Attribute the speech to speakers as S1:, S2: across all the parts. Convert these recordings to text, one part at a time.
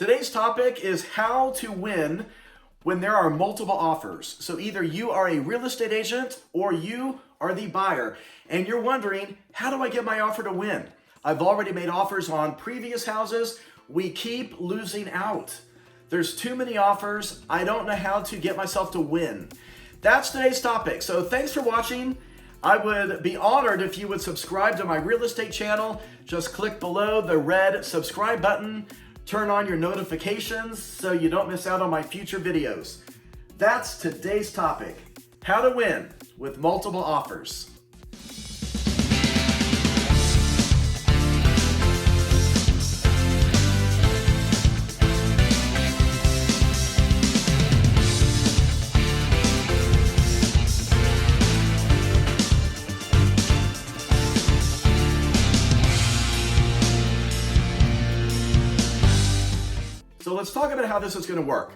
S1: Today's topic is how to win when there are multiple offers. So either you are a real estate agent or you are the buyer and you're wondering, how do I get my offer to win? I've already made offers on previous houses. We keep losing out. There's too many offers. I don't know how to get myself to win. That's today's topic. So thanks for watching. I would be honored if you would subscribe to my real estate channel. Just click below the red subscribe button. Turn on your notifications so you don't miss out on my future videos. That's today's topic, how to win with multiple offers. So let's talk about how this is going to work.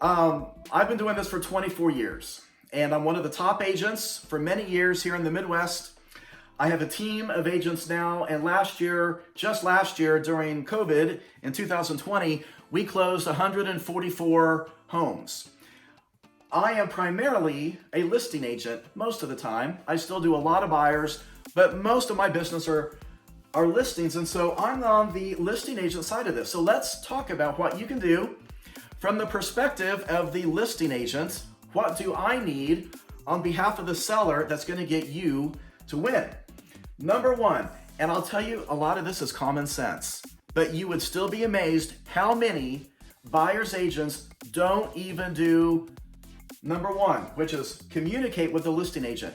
S1: I've been doing this for 24 years, and I'm one of the top agents for many years here in the Midwest. I have a team of agents now, and just last year during COVID in 2020, we closed 144 homes. I am primarily a listing agent most of the time. I still do a lot of buyers, but most of my business are listings, and so I'm on the listing agent side of this. So let's talk about what you can do from the perspective of the listing agent. What do I need on behalf of the seller that's going to get you to win? Number one, and I'll tell you, a lot of this is common sense, but you would still be amazed how many buyer's agents don't even do number one, which is communicate with the listing agent.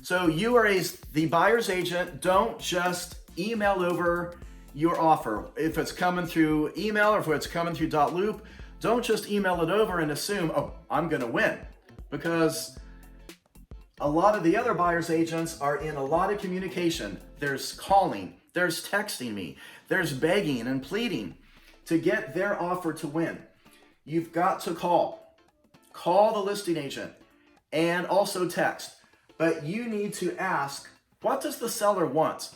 S1: So you are the buyer's agent. Don't just email over your offer. If it's coming through email or if it's coming through .loop, don't just email it over and assume, oh, I'm going to win. Because a lot of the other buyer's agents are in a lot of communication. There's calling, there's texting me, there's begging and pleading to get their offer to win. You've got to call the listing agent and also text. But you need to ask, what does the seller want?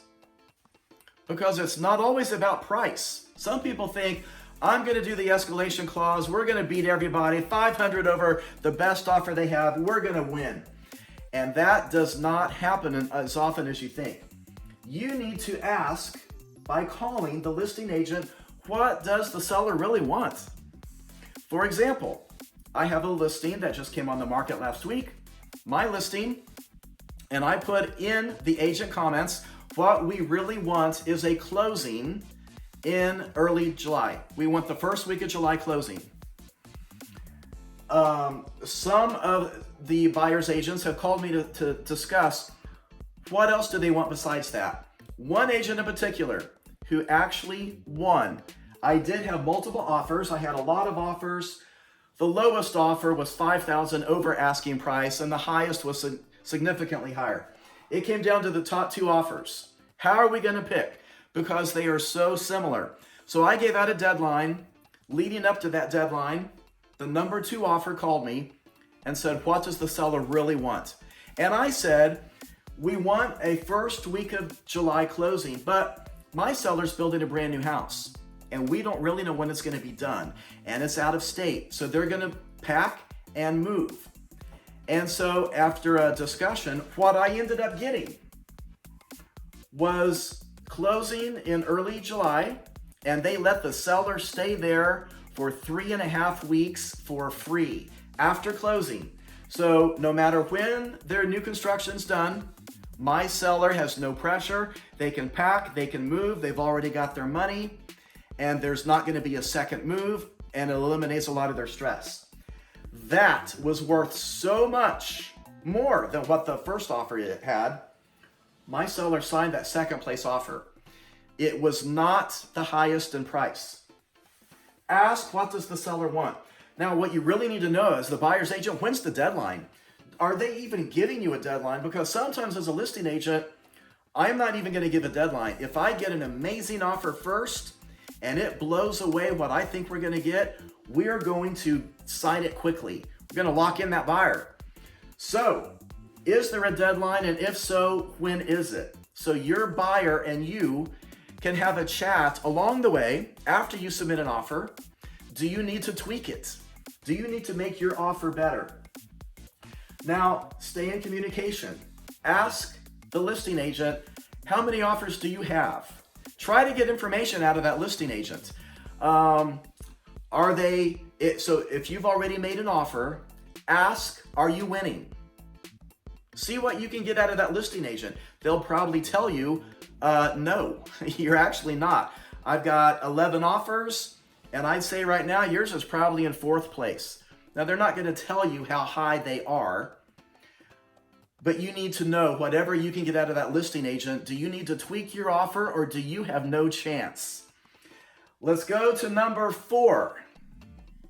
S1: Because it's not always about price. Some people think, I'm going to do the escalation clause. We're going to beat everybody, 500 over the best offer they have. We're going to win. And that does not happen as often as you think. You need to ask by calling the listing agent, what does the seller really want? For example, I have a listing that just came on the market last week, my listing, and I put in the agent comments, what we really want is a closing in early July. We want the first week of July closing. Some of the buyer's agents have called me to discuss what else do they want besides that. One agent in particular who actually won. I did have multiple offers. I had a lot of offers. The lowest offer was $5,000 over asking price, and the highest was significantly higher. It came down to the top two offers. How are we going to pick? Because they are so similar. So I gave out a deadline. Leading up to that deadline, the number two offer called me and said, what does the seller really want? And I said, we want a first week of July closing, but my seller's building a brand new house and we don't really know when it's going to be done, and it's out of state. So they're going to pack and move. And so after a discussion, what I ended up getting was closing in early July, and they let the seller stay there for 3.5 weeks for free after closing. So no matter when their new construction's done, my seller has no pressure. They can pack, they can move, they've already got their money, and there's not going to be a second move, and it eliminates a lot of their stress. That was worth so much more than what the first offer it had. My seller signed that second place offer. It was not the highest in price. Ask, what does the seller want? Now, what you really need to know is the buyer's agent, when's the deadline? Are they even giving you a deadline? Because sometimes as a listing agent, I'm not even going to give a deadline. If I get an amazing offer first and it blows away what I think we're going to get, we're going to sign it quickly. We're going to lock in that buyer. So, is there a deadline? And if so, when is it? So your buyer and you can have a chat along the way after you submit an offer. Do you need to tweak it? Do you need to make your offer better? Now, stay in communication. Ask the listing agent, how many offers do you have? Try to get information out of that listing agent. So if you've already made an offer, ask, are you winning? See what you can get out of that listing agent. They'll probably tell you, no, you're actually not. I've got 11 offers, and I'd say right now, yours is probably in 4th place. Now, they're not going to tell you how high they are, but you need to know whatever you can get out of that listing agent. Do you need to tweak your offer, or do you have no chance? Let's go to number 4.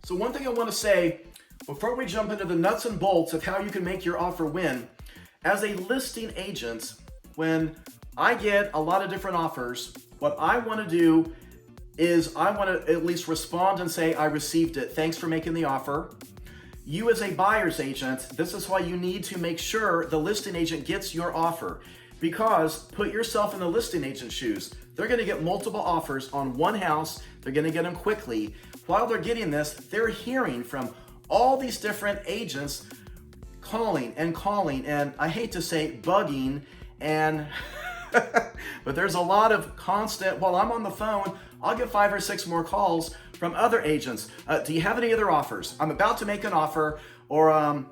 S1: So one thing I want to say before we jump into the nuts and bolts of how you can make your offer win, as a listing agent, when I get a lot of different offers, what I want to do is I want to at least respond and say, I received it. Thanks for making the offer. You as a buyer's agent, this is why you need to make sure the listing agent gets your offer, because put yourself in the listing agent's shoes. They're going to get multiple offers on one house. They're going to get them quickly. While they're getting this, they're hearing from all these different agents calling, and I hate to say bugging, and but there's a lot of constant, while I'm on the phone, I'll get 5 or 6 more calls from other agents. Do you have any other offers? I'm about to make an offer, or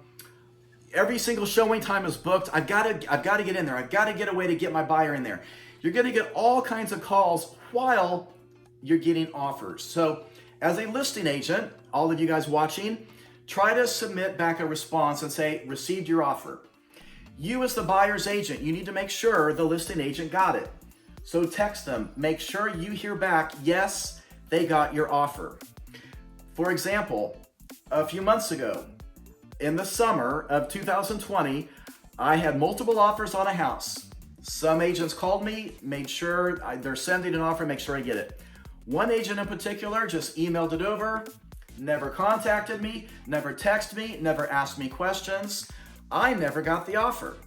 S1: every single showing time is booked. I've got to get in there. I've got to get a way to get my buyer in there. You're going to get all kinds of calls while you're getting offers. So as a listing agent, all of you guys watching, try to submit back a response and say, received your offer. You as the buyer's agent, you need to make sure the listing agent got it. So text them, make sure you hear back, yes, they got your offer. For example, a few months ago, in the summer of 2020, I had multiple offers on a house. Some agents called me, made sure they're sending an offer, make sure I get it. One agent in particular just emailed it over, never contacted me, never texted me, never asked me questions. I never got the offer.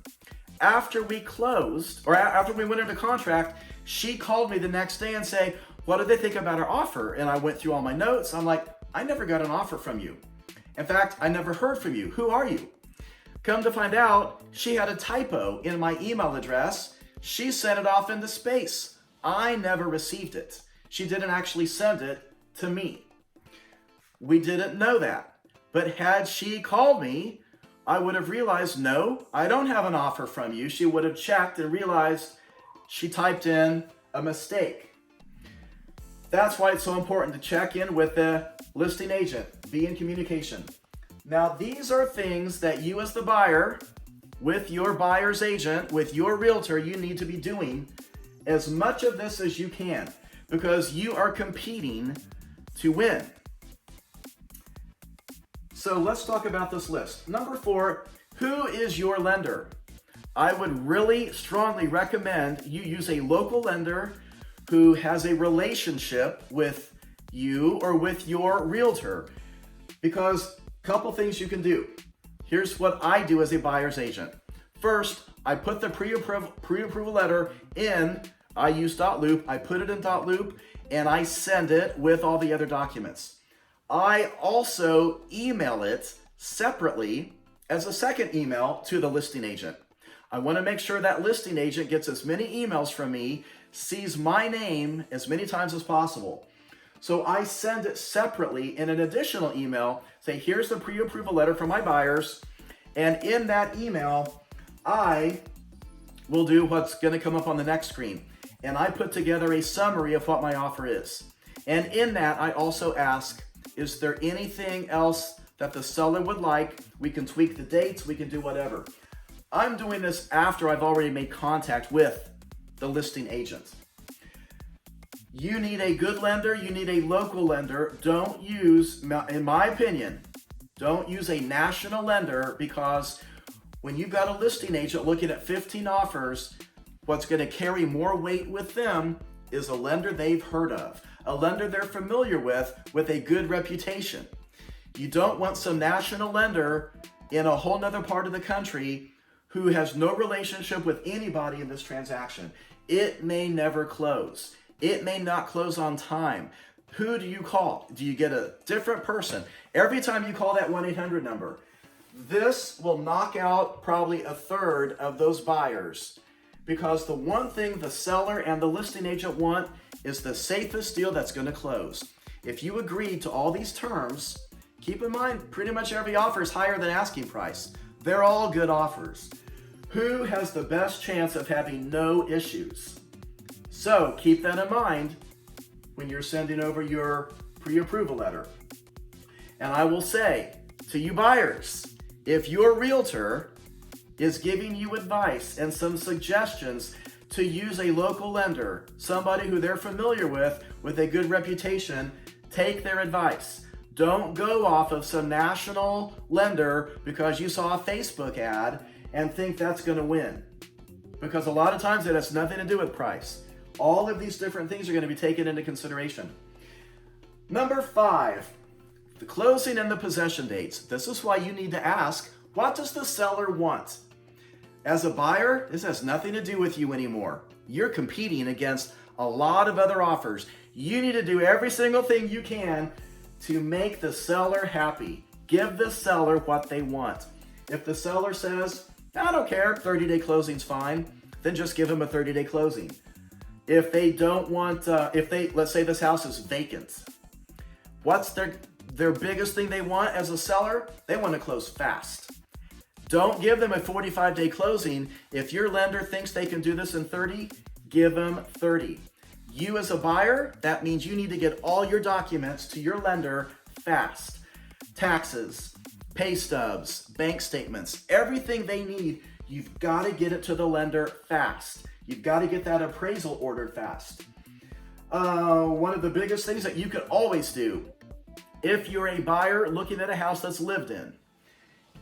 S1: After we closed, or after we went into contract, she called me the next day and say, what do they think about our offer? And I went through all my notes. I'm like, I never got an offer from you. In fact, I never heard from you. Who are you? Come to find out, she had a typo in my email address. She sent it off into space. I never received it. She didn't actually send it to me. We didn't know that. But had she called me, I would have realized, no, I don't have an offer from you. She would have checked and realized she typed in a mistake. That's why it's so important to check in with the listing agent. Be in communication. Now, these are things that you as the buyer, with your buyer's agent, with your realtor, you need to be doing as much of this as you can, because you are competing to win. So let's talk about this list. Number 4, who is your lender? I would really strongly recommend you use a local lender who has a relationship with you or with your realtor, because a couple things you can do. Here's what I do as a buyer's agent. First, I put the pre-approval letter in, I use .loop, I put it in .loop, and I send it with all the other documents. I also email it separately as a second email to the listing agent. I want to make sure that listing agent gets as many emails from me, sees my name as many times as possible. So I send it separately in an additional email, say, here's the pre-approval letter from my buyers. And in that email, I will do what's going to come up on the next screen. And I put together a summary of what my offer is. And in that, I also ask, is there anything else that the seller would like? We can tweak the dates, we can do whatever. I'm doing this after I've already made contact with the listing agent. You need a good lender, you need a local lender. Don't use, in my opinion, don't use a national lender, because when you've got a listing agent looking at 15 offers, what's going to carry more weight with them is a lender they've heard of, a lender they're familiar with a good reputation. You don't want some national lender in a whole nother part of the country who has no relationship with anybody in this transaction. It may never close. It may not close on time. Who do you call? Do you get a different person? Every time you call that 1-800 number, this will knock out probably a third of those buyers, because the one thing the seller and the listing agent want is the safest deal that's going to close. If you agree to all these terms, keep in mind, pretty much every offer is higher than asking price. They're all good offers. Who has the best chance of having no issues? So keep that in mind when you're sending over your pre-approval letter. And I will say to you buyers, if your realtor is giving you advice and some suggestions to use a local lender, somebody who they're familiar with a good reputation, take their advice. Don't go off of some national lender because you saw a Facebook ad and think that's going to win. Because a lot of times it has nothing to do with price. All of these different things are going to be taken into consideration. Number 5, the closing and the possession dates. This is why you need to ask, what does the seller want? As a buyer, this has nothing to do with you anymore. You're competing against a lot of other offers. You need to do every single thing you can to make the seller happy. Give the seller what they want. If the seller says, I don't care, 30-day closing's fine, then just give them a 30-day closing. If they don't want, let's say this house is vacant, what's their biggest thing they want as a seller? They want to close fast. Don't give them a 45-day closing. If your lender thinks they can do this in 30, give them 30. You as a buyer, that means you need to get all your documents to your lender fast. Taxes, pay stubs, bank statements, everything they need, you've got to get it to the lender fast. You've got to get that appraisal ordered fast. One of the biggest things that you can always do, if you're a buyer looking at a house that's lived in,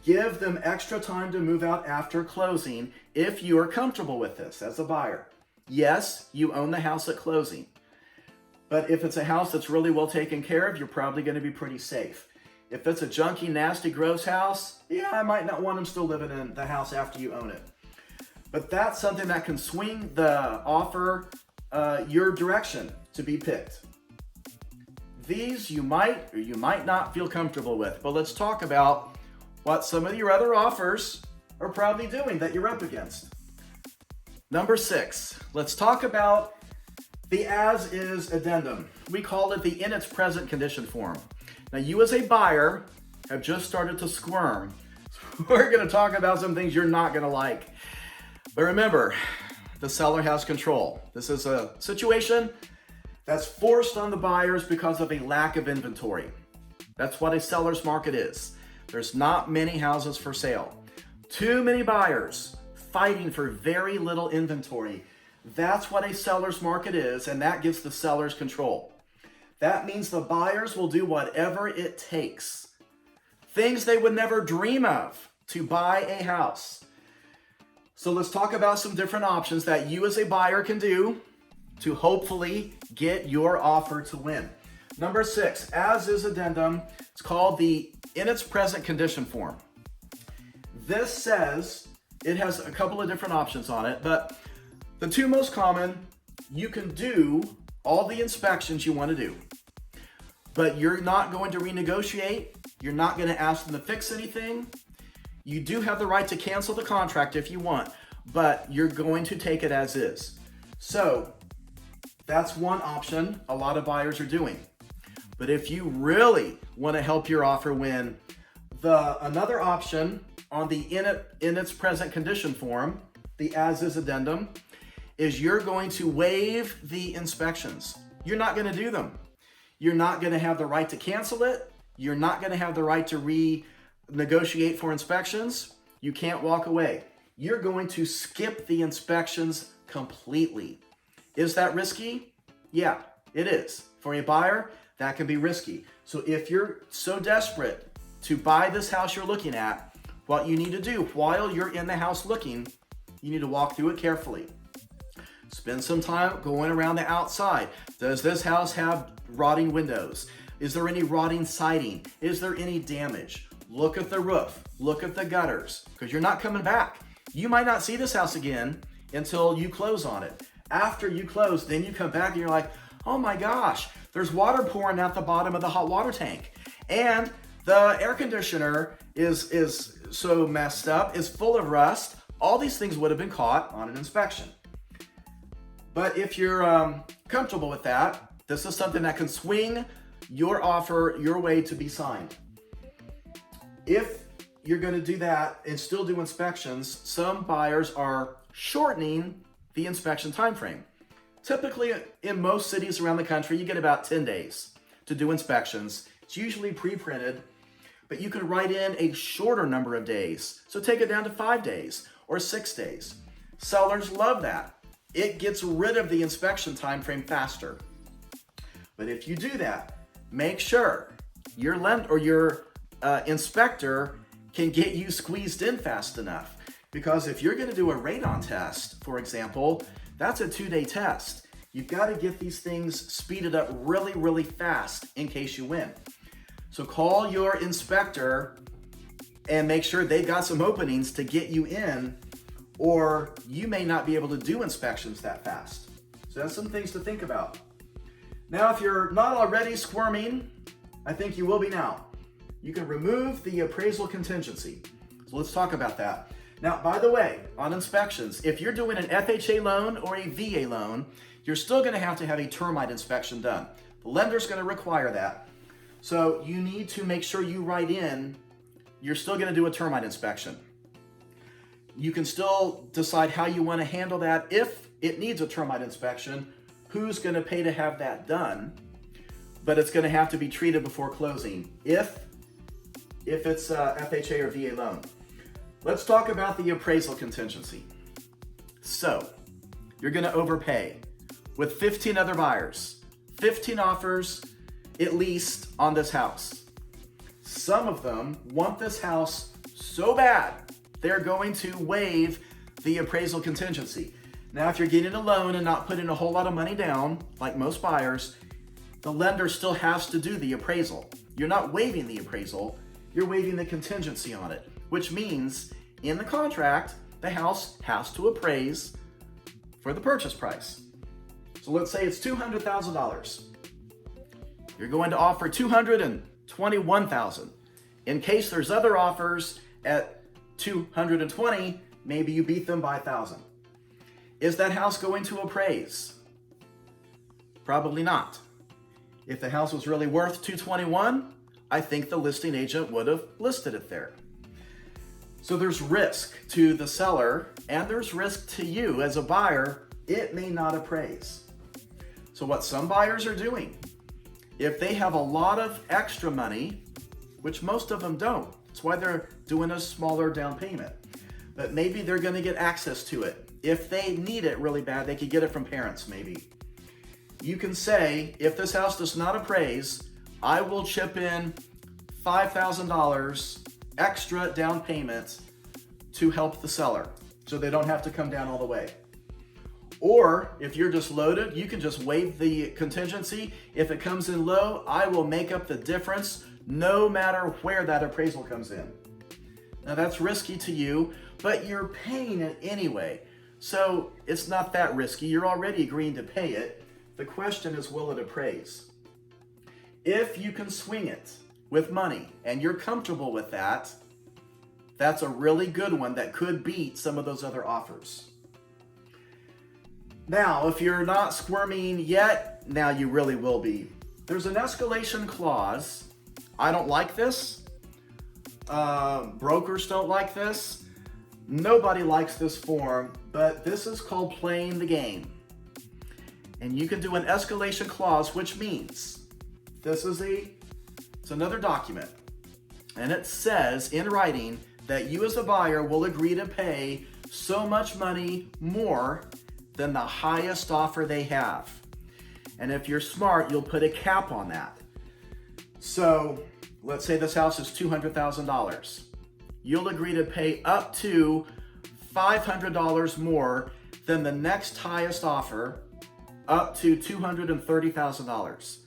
S1: give them extra time to move out after closing if you are comfortable with this as a buyer. Yes, you own the house at closing, but if it's a house that's really well taken care of, you're probably going to be pretty safe. If it's a junky, nasty, gross house, yeah, I might not want them still living in the house after you own it. But that's something that can swing the offer your direction to be picked. These you might or you might not feel comfortable with, but let's talk about what some of your other offers are probably doing that you're up against. Number 6, let's talk about the as-is addendum. We call it the in its present condition form. Now you as a buyer have just started to squirm. We're going to talk about some things you're not going to like. But remember, the seller has control. This is a situation that's forced on the buyers because of a lack of inventory. That's what a seller's market is. There's not many houses for sale. Too many buyers fighting for very little inventory. That's what a seller's market is, and that gives the sellers control. That means the buyers will do whatever it takes. Things they would never dream of to buy a house. So let's talk about some different options that you as a buyer can do to hopefully get your offer to win. Number 6, as is addendum. It's called the in its present condition form. This says it has a couple of different options on it, but the two most common, you can do all the inspections you want to do, but you're not going to renegotiate. You're not going to ask them to fix anything. You do have the right to cancel the contract if you want, but you're going to take it as is. So that's one option a lot of buyers are doing. But if you really want to help your offer win, another option on the in its present condition form, the as is addendum, is you're going to waive the inspections. You're not going to do them. You're not going to have the right to cancel it. You're not going to have the right to renegotiate for inspections. You can't walk away. You're going to skip the inspections completely. Is that risky? Yeah, it is. For a buyer, that can be risky. So if you're so desperate to buy this house you're looking at, what you need to do while you're in the house looking, you need to walk through it carefully. Spend some time going around the outside. Does this house have rotting windows? Is there any rotting siding? Is there any damage? Look at the roof. Look at the gutters, because you're not coming back. You might not see this house again until you close on it. After you close, then you come back and you're like, oh my gosh, there's water pouring out the bottom of the hot water tank. And the air conditioner is so messed up, is full of rust. All these things would have been caught on an inspection. But if you're comfortable with that, this is something that can swing your offer your way to be signed. If you're going to do that and still do inspections, some buyers are shortening the inspection time frame. Typically, in most cities around the country, you get about 10 days to do inspections. It's usually pre-printed, but you can write in a shorter number of days. So take it down to 5 days or 6 days. Sellers love that. It gets rid of the inspection time frame faster. But if you do that, make sure your inspector can get you squeezed in fast enough. Because if you're going to do a radon test, for example, that's a 2-day test. You've got to get these things speeded up really, really fast in case you win. So call your inspector and make sure they've got some openings to get you in, or you may not be able to do inspections that fast. So that's some things to think about. Now, if you're not already squirming, I think you will be now. You can remove the appraisal contingency. So let's talk about that. Now, by the way, on inspections, if you're doing an FHA loan or a VA loan, you're still going to have a termite inspection done. The lender's going to require that. So you need to make sure you write in, you're still going to do a termite inspection. You can still decide how you want to handle that. If it needs a termite inspection, who's going to pay to have that done? But it's going to have to be treated before closing if it's a FHA or VA loan. Let's talk about the appraisal contingency. So you're going to overpay with 15 other buyers, 15 offers at least on this house. Some of them want this house so bad, they're going to waive the appraisal contingency. Now, if you're getting a loan and not putting a whole lot of money down, like most buyers, the lender still has to do the appraisal. You're not waiving the appraisal, you're waiving the contingency on it, which means in the contract, the house has to appraise for the purchase price. So let's say it's $200,000. You're going to offer $221,000. In case there's other offers at $220,000, maybe you beat them by $1,000. Is that house going to appraise? Probably not. If the house was really worth $221,000, I think the listing agent would have listed it there. So there's risk to the seller and there's risk to you as a buyer. It may not appraise. So what some buyers are doing, if they have a lot of extra money, which most of them don't, that's why they're doing a smaller down payment, but maybe they're going to get access to it. If they need it really bad, they could get it from parents maybe. You can say, if this house does not appraise, I will chip in $5,000 extra down payment to help the seller so they don't have to come down all the way. Or if you're just loaded, you can just waive the contingency. If it comes in low, I will make up the difference no matter where that appraisal comes in. Now that's risky to you, but you're paying it anyway. So it's not that risky. You're already agreeing to pay it. The question is, will it appraise? If you can swing it with money and you're comfortable with that, that's a really good one that could beat some of those other offers. Now, if you're not squirming yet, now you really will be. There's an escalation clause. I don't like this. Brokers don't like this. Nobody likes this form, but this is called playing the game. And you can do an escalation clause, which means it's another document. And it says in writing that you as a buyer will agree to pay so much money more than the highest offer they have. And if you're smart, you'll put a cap on that. So let's say this house is $200,000. You'll agree to pay up to $500 more than the next highest offer, up to $230,000.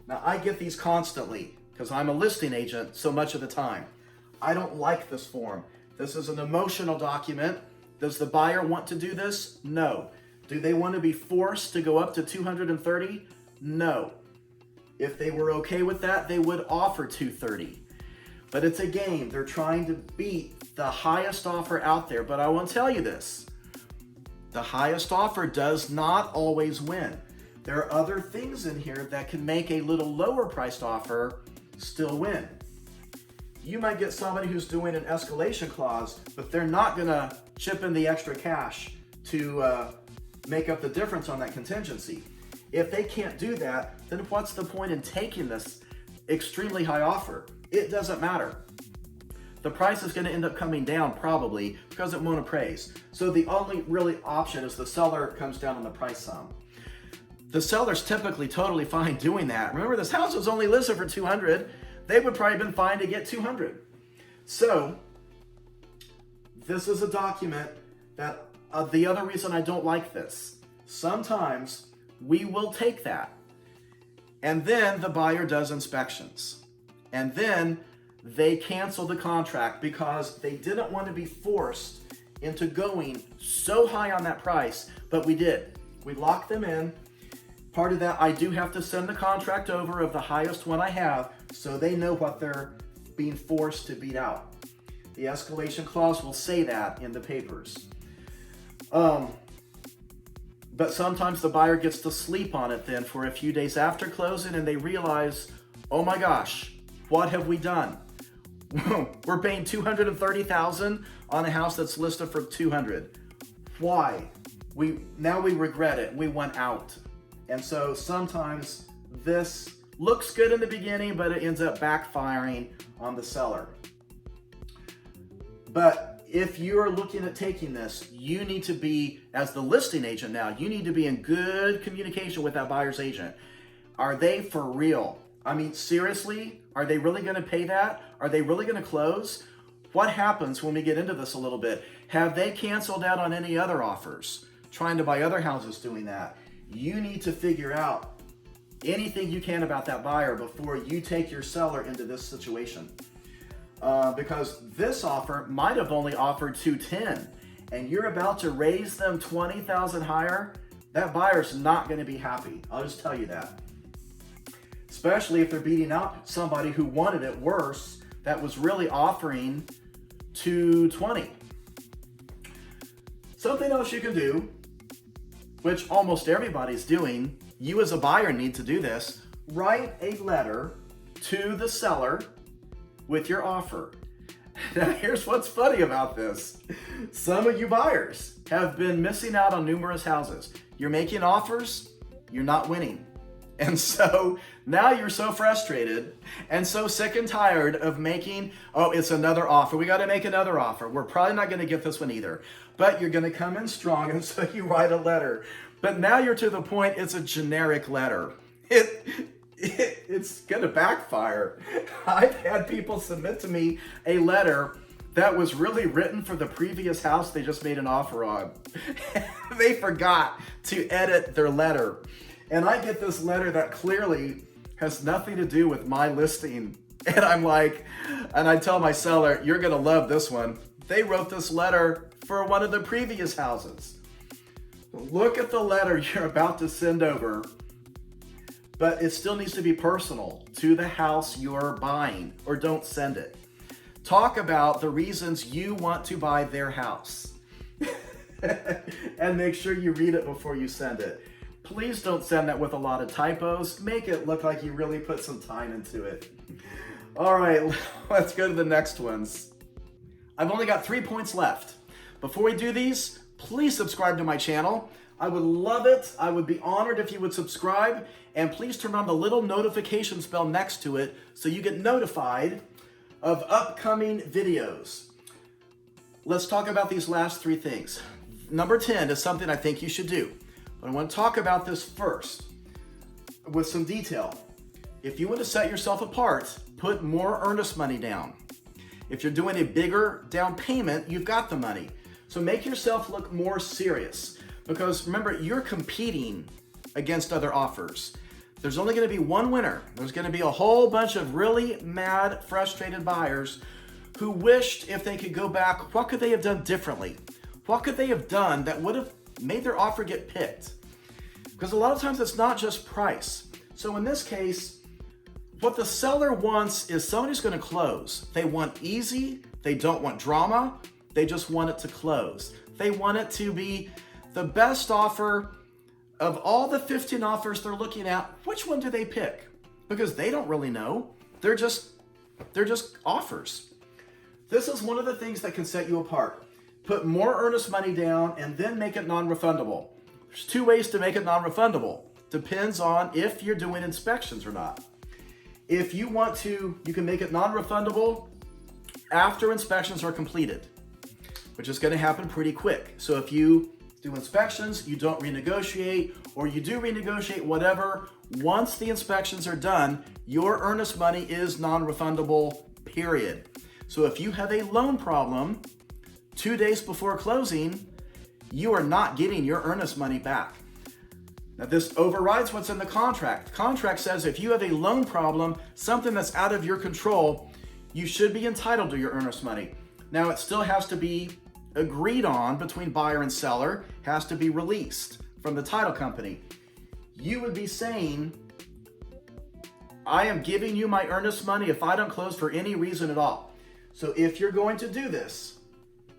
S1: Now I get these constantly because I'm a listing agent so much of the time. I don't like this form. This is an emotional document. Does the buyer want to do this? No. Do they want to be forced to go up to 230? No. If they were okay with that, they would offer 230. But it's a game. They're trying to beat the highest offer out there. But I want to tell you this. The highest offer does not always win. There are other things in here that can make a little lower priced offer still win. You might get somebody who's doing an escalation clause, but they're not going to chip in the extra cash to make up the difference on that contingency. If they can't do that, then what's the point in taking this extremely high offer? It doesn't matter. The price is going to end up coming down probably because it won't appraise. So the only really option is the seller comes down on the price sum. The seller's typically totally fine doing that. Remember, this house was only listed for 200. They would probably have been fine to get 200. So this is a document that the other reason I don't like this, sometimes we will take that and then the buyer does inspections and then they cancel the contract because they didn't want to be forced into going so high on that price, but we did. We locked them in. Part of that, I do have to send the contract over of the highest one I have so they know what they're being forced to beat out. The escalation clause will say that in the papers. But sometimes the buyer gets to sleep on it then for a few days after closing and they realize, oh my gosh, what have we done? We're paying $230,000 on a house that's listed for $200. Why? Now we regret it. We went out. And so sometimes this looks good in the beginning, but it ends up backfiring on the seller. But if you're looking at taking this, you need to be, as the listing agent now, you need to be in good communication with that buyer's agent. Are they for real? I mean, seriously, are they really going to pay that? Are they really going to close? What happens when we get into this a little bit? Have they canceled out on any other offers? Trying to buy other houses doing that? You need to figure out anything you can about that buyer before you take your seller into this situation. Because this offer might have only offered 210 and you're about to raise them 20,000 higher, that buyer's not going to be happy. I'll just tell you that. Especially if they're beating out somebody who wanted it worse that was really offering 220. Something else you can do, which almost everybody's doing, you as a buyer need to do this, write a letter to the seller with your offer. Now here's what's funny about this. Some of you buyers have been missing out on numerous houses. You're making offers, you're not winning. And so now you're so frustrated and so sick and tired of making, oh, it's another offer. We got to make another offer. We're probably not going to get this one either. But you're going to come in strong, and so you write a letter. But now you're to the point, it's a generic letter. It's going to backfire. I've had people submit to me a letter that was really written for the previous house they just made an offer on. They forgot to edit their letter. And I get this letter that clearly has nothing to do with my listing. And I'm like, and I tell my seller, you're going to love this one. They wrote this letter for one of the previous houses. Look at the letter you're about to send over, but it still needs to be personal to the house you're buying, or don't send it. Talk about the reasons you want to buy their house. And make sure you read it before you send it. Please don't send that with a lot of typos. Make it look like you really put some time into it. All right, let's go to the next ones. I've only got 3 points left. Before we do these, please subscribe to my channel. I would love it. I would be honored if you would subscribe. And please turn on the little notifications bell next to it so you get notified of upcoming videos. Let's talk about these last 3 things. Number 10 is something I think you should do. But I want to talk about this first with some detail. If you want to set yourself apart, put more earnest money down. If you're doing a bigger down payment, you've got the money. So make yourself look more serious, because remember, you're competing against other offers. There's only going to be one winner. There's going to be a whole bunch of really mad, frustrated buyers who wished if they could go back, what could they have done differently? What could they have done that would have made their offer get picked. Because a lot of times it's not just price. So in this case, what the seller wants is somebody who's going to close. They want easy, they don't want drama, they just want it to close. They want it to be the best offer. Of all the 15 offers they're looking at, which one do they pick? Because they don't really know. They're just offers. This is one of the things that can set you apart. Put more earnest money down and then make it non-refundable. There's two ways to make it non-refundable. Depends on if you're doing inspections or not. If you want to, you can make it non-refundable after inspections are completed, which is going to happen pretty quick. So if you do inspections, you don't renegotiate, or you do renegotiate, whatever, once the inspections are done, your earnest money is non-refundable, period. So if you have a loan problem 2 days before closing, you are not getting your earnest money back. Now this overrides what's in the contract. The contract says if you have a loan problem, something that's out of your control, you should be entitled to your earnest money. Now it still has to be agreed on between buyer and seller, has to be released from the title company. You would be saying, I am giving you my earnest money if I don't close for any reason at all. So if you're going to do this,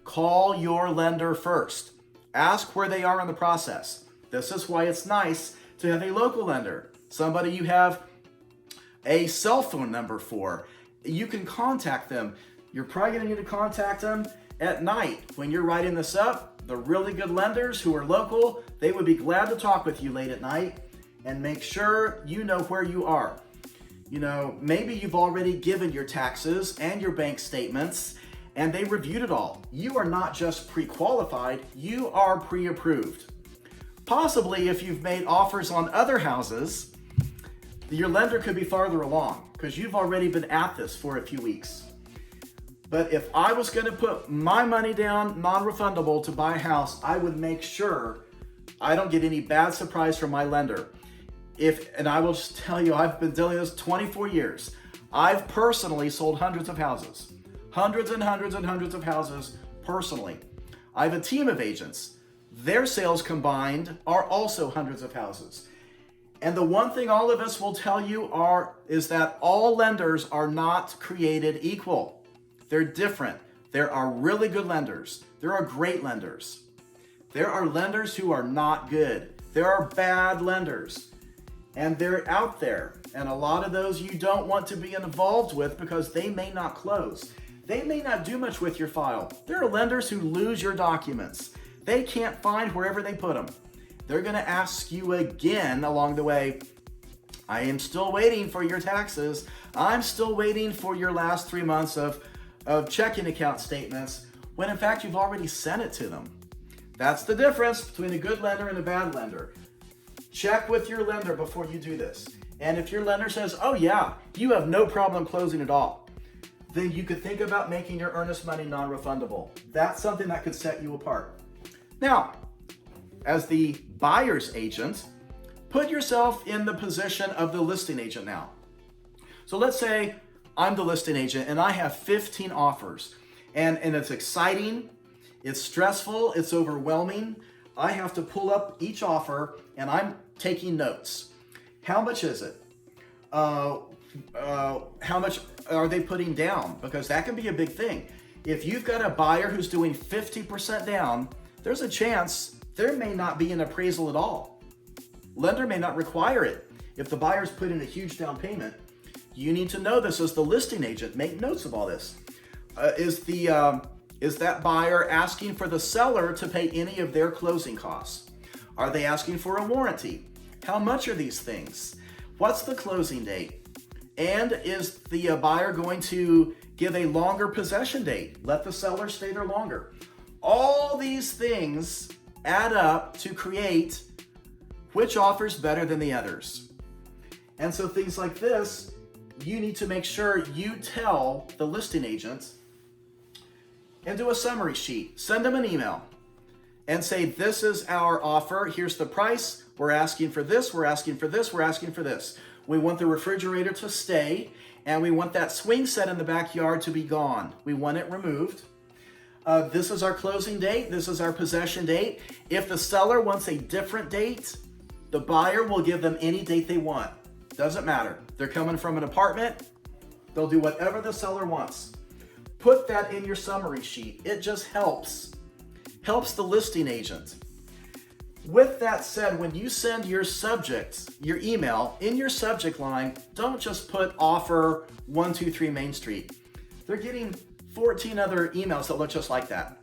S1: call your lender first. Ask where they are in the process. This is why it's nice to have a local lender, somebody you have a cell phone number for. You can contact them. You're probably going to need to contact them at night when you're writing this up. The really good lenders who are local, they would be glad to talk with you late at night and make sure you know where you are. You know, maybe you've already given your taxes and your bank statements and they reviewed it all. You are not just pre-qualified, you are pre-approved. Possibly if you've made offers on other houses, your lender could be farther along because you've already been at this for a few weeks. But if I was going to put my money down non-refundable to buy a house, I would make sure I don't get any bad surprise from my lender. And I will just tell you, I've been dealing with this 24 years. I've personally sold hundreds of houses. Hundreds and hundreds and hundreds of houses personally. I have a team of agents. Their sales combined are also hundreds of houses. And the one thing all of us will tell you is that all lenders are not created equal. They're different. There are really good lenders. There are great lenders. There are lenders who are not good. There are bad lenders. And they're out there. And a lot of those you don't want to be involved with because they may not close. They may not do much with your file. There are lenders who lose your documents. They can't find wherever they put them. They're going to ask you again along the way, I am still waiting for your taxes. I'm still waiting for your last 3 months of checking account statements, when in fact you've already sent it to them. That's the difference between a good lender and a bad lender. Check with your lender before you do this. And if your lender says, oh yeah, you have no problem closing at all, then you could think about making your earnest money non-refundable. That's something that could set you apart. Now, as the buyer's agent, put yourself in the position of the listing agent now. So let's say I'm the listing agent and I have 15 offers and it's exciting, it's stressful, it's overwhelming. I have to pull up each offer and I'm taking notes. How much is it? How much are they putting down? Because that can be a big thing. If you've got a buyer who's doing 50% down, there's a chance there may not be an appraisal at all. Lender may not require it. If the buyer's put in a huge down payment, you need to know this as the listing agent. Make notes of all this. Is that buyer asking for the seller to pay any of their closing costs? Are they asking for a warranty? How much are these things? What's the closing date? And is the buyer going to give a longer possession date? Let the seller stay there longer. All these things add up to create which offer's better than the others. And so things like this, you need to make sure you tell the listing agent and do a summary sheet. Send them an email and say, this is our offer. Here's the price. We're asking for this. We're asking for this. We're asking for this. We want the refrigerator to stay and we want that swing set in the backyard to be gone. We want it removed. This is our closing date. This is our possession date. If the seller wants a different date, the buyer will give them any date they want. Doesn't matter. They're coming from an apartment. They'll do whatever the seller wants. Put that in your summary sheet. It just helps the listing agent. With that said, when you send your subject, your email, in your subject line, don't just put offer 123 Main Street. They're getting 14 other emails that look just like that.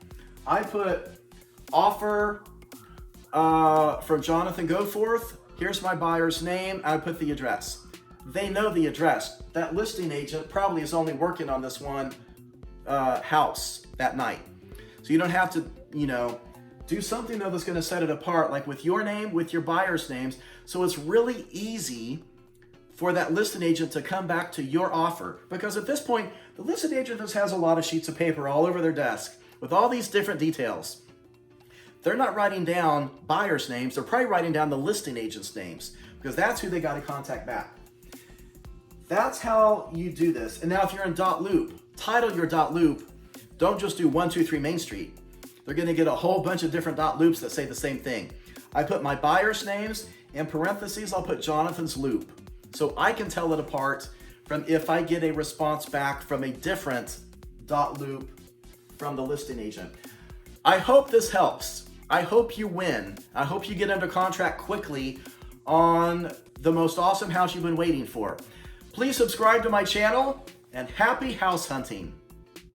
S1: I put offer from Jonathan Goforth. Here's my buyer's name. I put the address. They know the address. That listing agent probably is only working on this one house that night. So you don't have to, do something though that's going to set it apart, like with your name, with your buyer's names. So it's really easy for that listing agent to come back to your offer. Because at this point, the listing agent just has a lot of sheets of paper all over their desk with all these different details. They're not writing down buyers' names. They're probably writing down the listing agent's names because that's who they got to contact back. That's how you do this. And now if you're in dot loop, title your dot loop. Don't just do 123 Main Street. They're going to get a whole bunch of different dot loops that say the same thing. I put my buyer's names. In parentheses, I'll put Jonathan's loop. So I can tell it apart from if I get a response back from a different dot loop from the listing agent. I hope this helps. I hope you win. I hope you get under contract quickly on the most awesome house you've been waiting for. Please subscribe to my channel and happy house hunting.